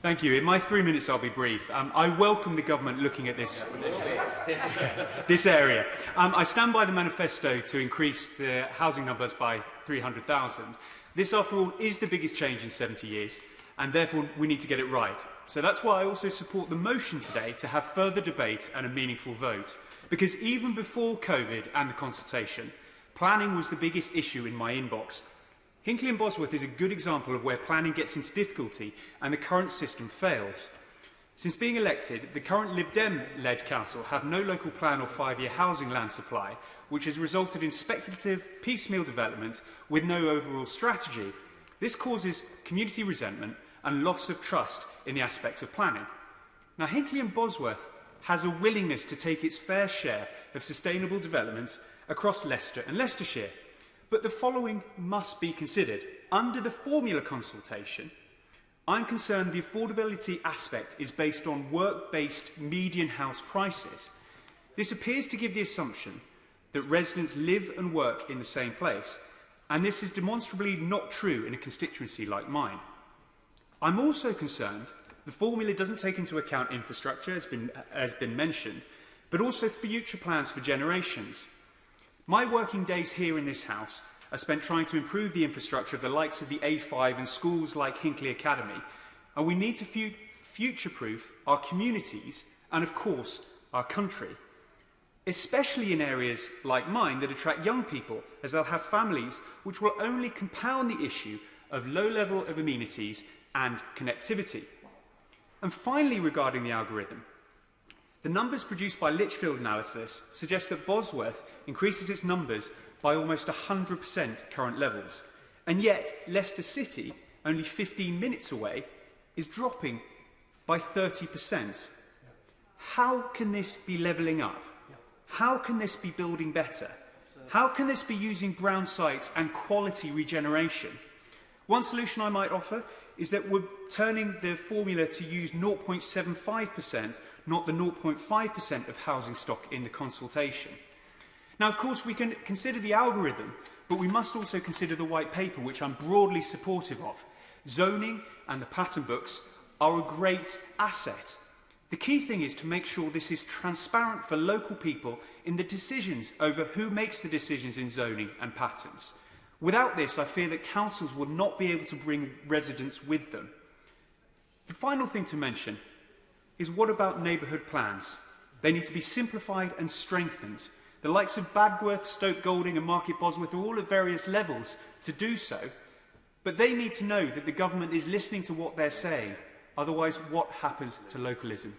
Thank you. In my 3 minutes, I'll be brief. I welcome the government looking at this area. I stand by the manifesto to increase the housing numbers by 300,000. This, after all, is the biggest change in 70 years, and therefore we need to get it right. So that's why I also support the motion today to have further debate and a meaningful vote. Because even before COVID and the consultation, planning was the biggest issue in my inbox. Hinckley and Bosworth is a good example of where planning gets into difficulty and the current system fails. Since being elected, the current Lib Dem-led council have no local plan or 5-year housing land supply, which has resulted in speculative, piecemeal development with no overall strategy. This causes community resentment and loss of trust in the aspects of planning. Now, Hinckley and Bosworth has a willingness to take its fair share of sustainable development across Leicester and Leicestershire. But the following must be considered. Under the formula consultation, I'm concerned the affordability aspect is based on work-based median house prices. This appears to give the assumption that residents live and work in the same place, and this is demonstrably not true in a constituency like mine. I'm also concerned the formula doesn't take into account infrastructure, as been mentioned, but also future plans for generations. My working days here in this house are spent trying to improve the infrastructure of the likes of the A5 and schools like Hinckley Academy, and we need to future-proof our communities and, of course, our country, especially in areas like mine that attract young people, as they'll have families, which will only compound the issue of low level of amenities and connectivity. And finally, regarding the algorithm, the numbers produced by Lichfield Analysis suggest that Bosworth increases its numbers by almost 100% current levels, and yet Leicester City, only 15 minutes away, is dropping by 30%. How can this be levelling up? How can this be building better? How can this be using brown sites and quality regeneration? One solution I might offer is that we're turning the formula to use 0.75%, not the 0.5% of housing stock in the consultation. Now, of course, we can consider the algorithm, but we must also consider the white paper, which I'm broadly supportive of. Zoning and the pattern books are a great asset. The key thing is to make sure this is transparent for local people in the decisions over who makes the decisions in zoning and patterns. Without this, I fear that councils will not be able to bring residents with them. The final thing to mention is, what about neighbourhood plans? They need to be simplified and strengthened. The likes of Bagworth, Stoke Golding and Market Bosworth are all at various levels to do so, but they need to know that the government is listening to what they're saying. Otherwise, what happens to localism?